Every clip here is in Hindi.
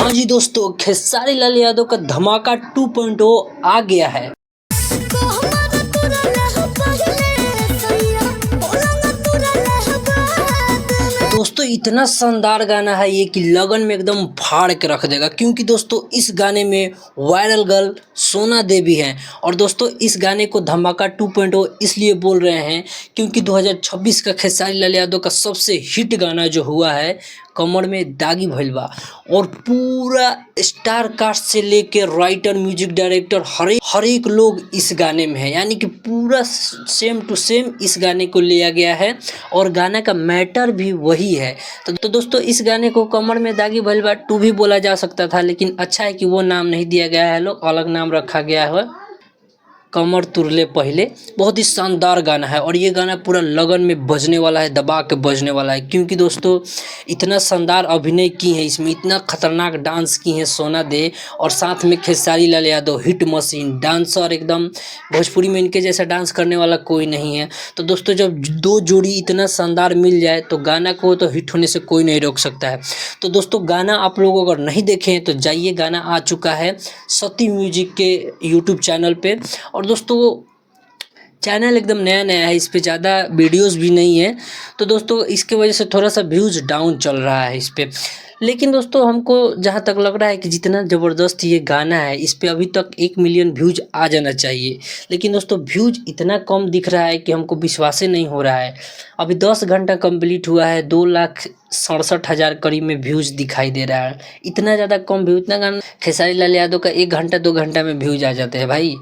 हाँ जी दोस्तों, खेसारी लाल यादव का धमाका 2.0 आ गया है। दोस्तों इतना शानदार गाना है ये कि लगन में एकदम फाड़ के रख देगा, क्योंकि दोस्तों इस गाने में वायरल गर्ल सोना देवी हैं। और दोस्तों इस गाने को धमाका 2.0 इसलिए बोल रहे हैं क्योंकि 2026 का खेसारी लाल यादव का सबसे हिट गाना जो हुआ है कमर में दागी भइल बा, और पूरा स्टार कास्ट से लेके राइटर, म्यूजिक डायरेक्टर हर एक लोग इस गाने में है, यानी कि पूरा सेम टू सेम इस गाने को लिया गया है और गाना का मैटर भी वही है। तो दोस्तों इस गाने को कमर में दागी भइल बा 2 भी बोला जा सकता था, लेकिन अच्छा है कि वो नाम नहीं दिया गया है, लोग अलग नाम रखा गया है कमर तुरले पहले। बहुत ही शानदार गाना है और ये गाना पूरा लगन में बजने वाला है, दबा के बजने वाला है, क्योंकि दोस्तों इतना शानदार अभिनय की है इसमें, इतना खतरनाक डांस की है सोना दे, और साथ में Khesari Lal Yadav hit machine dancer, एकदम भोजपुरी में इनके जैसा डांस करने वाला कोई नहीं है। तो दोस्तों जब 2 जोड़ी इतना शानदार मिल जाए तो गाना को तो हिट होने से कोई नहीं रोक सकता है। तो दोस्तों गाना आप लोग अगर नहीं देखे हैं तो जाइए, गाना आ चुका है सती म्यूजिक के यूट्यूब चैनल पे। और दोस्तों चैनल एकदम नया है, इस पे ज़्यादा वीडियोस भी नहीं है, तो दोस्तों इसके वजह से थोड़ा सा व्यूज़ डाउन चल रहा है इस पे। लेकिन दोस्तों हमको जहाँ तक लग रहा है कि जितना ज़बरदस्त ये गाना है इस पे अभी तक 1 मिलियन व्यूज़ आ जाना चाहिए, लेकिन दोस्तों व्यूज़ इतना कम दिख रहा है कि हमको विश्वास ही नहीं हो रहा है। अभी 10 घंटा कंप्लीट हुआ है, 2,67,000 करीब में व्यूज़ दिखाई दे रहा है। इतना ज़्यादा कम व्यू, इतना गाना खेसारी लाल यादव का 1 घंटा 2 घंटा में व्यूज़ आ जाते हैं भाई।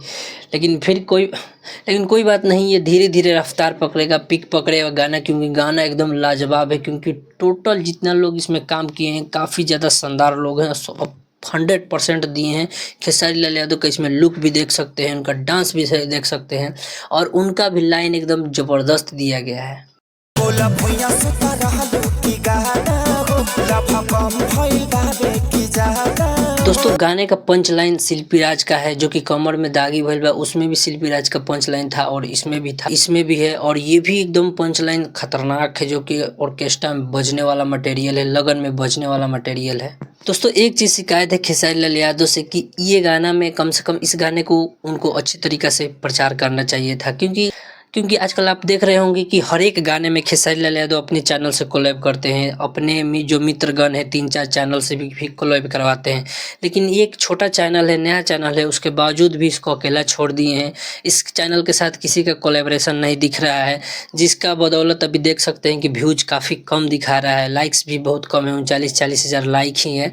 लेकिन कोई बात नहीं, ये धीरे धीरे रफ्तार पकड़ेगा, पिक पकड़ेगा गाना, क्योंकि गाना एकदम लाजवाब है। क्योंकि टोटल जितना लोग इसमें काम किए हैं काफ़ी ज़्यादा शानदार लोग हैं, 100% दिए हैं। खेसारी लाल यादव का इसमें लुक भी देख सकते हैं, उनका डांस भी देख सकते हैं, और उनका भी लाइन एकदम ज़बरदस्त दिया गया है। दोस्तों गाने का पंच लाइन शिल्पी राज का है, जो कि कमर में दागी भइल बा, उसमें भी शिल्पी राज का पंच लाइन था और इसमें भी था, इसमें भी है। और ये भी एकदम पंच लाइन खतरनाक है, जो कि ऑर्केस्ट्रा में बजने वाला मटेरियल है, लगन में बजने वाला मटेरियल है। दोस्तों एक चीज़ शिकायत है खेसारी लाल यादव से कि ये गाना में कम से कम इस गाने को उनको अच्छी तरीक़ा से प्रचार करना चाहिए था, क्योंकि आजकल आप देख रहे होंगे कि हर एक गाने में खेसारी लाल यादव अपने चैनल से कोलैब करते हैं, अपने जो मित्रगण है 3-4 चैनल से भी कोलैब करवाते हैं। लेकिन ये एक छोटा चैनल है, नया चैनल है, उसके बावजूद भी इसको अकेला छोड़ दिए हैं। इस चैनल के साथ किसी का कोलैबोरेशन नहीं दिख रहा है, जिसका बदौलत अभी देख सकते हैं कि व्यूज़ काफ़ी कम दिखा रहा है, लाइक्स भी बहुत कम है, 39-40 हज़ार लाइक ही है।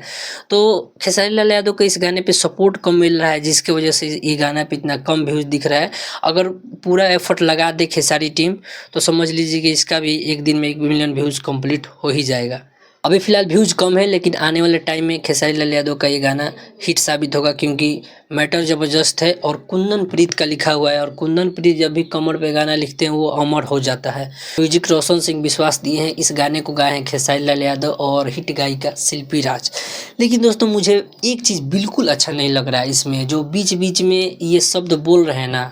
तो खेसारी लाल यादव को इस गाने पर सपोर्ट कम मिल रहा है, जिसकी वजह से ये गाना पर इतना कम व्यूज़ दिख रहा है। अगर पूरा एफर्ट लगा देखे सारी टीम तो समझ लीजिए कि इसका भी एक दिन में 1 मिलियन व्यूज़ कंप्लीट हो ही जाएगा। अभी फ़िलहाल व्यूज़ कम है, लेकिन आने वाले टाइम में खेसारी लाल यादव का ये गाना हिट साबित होगा, क्योंकि मैटर ज़बरदस्त है और कुंदन प्रीत का लिखा हुआ है, और कुंदन प्रीत जब भी कमर पे गाना लिखते हैं वो अमर हो जाता है। म्यूजिक रोशन सिंह विश्वास दिए हैं, इस गाने को गाए हैं खेसारी लाल यादव और हिट गायिका शिल्पी राज। लेकिन दोस्तों मुझे एक चीज़ बिल्कुल अच्छा नहीं लग रहा है इसमें, जो बीच बीच में ये शब्द बोल रहे हैं ना,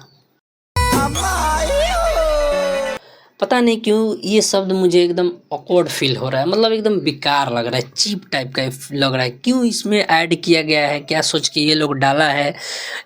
पता नहीं क्यों ये शब्द मुझे एकदम ऑकवर्ड फील हो रहा है, मतलब एकदम बेकार लग रहा है, चीप टाइप का लग रहा है। क्यों इसमें ऐड किया गया है, क्या सोच के ये लोग डाला है?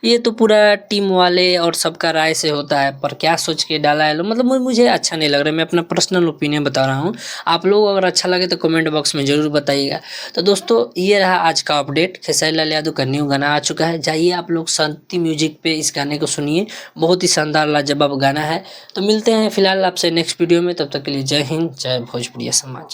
ये तो पूरा टीम वाले और सबका राय से होता है, पर क्या सोच के डाला है लोग, मतलब मुझे अच्छा नहीं लग रहा है। मैं अपना पर्सनल ओपिनियन बता रहा हूँ, आप लोग अगर अच्छा लगे तो कमेंट बॉक्स में ज़रूर बताइएगा। तो दोस्तों ये रहा आज का अपडेट, खेसारी लाल यादव का न्यू गाना आ चुका है। जाइए आप लोग सती म्यूजिक पे इस गाने को सुनिए, बहुत ही शानदार लाजवाब गाना है। तो मिलते हैं फिलहाल आपसे नेक्स्ट वीडियो में, तब तक के लिए जय हिंद, जय भोजपुरिया समाज।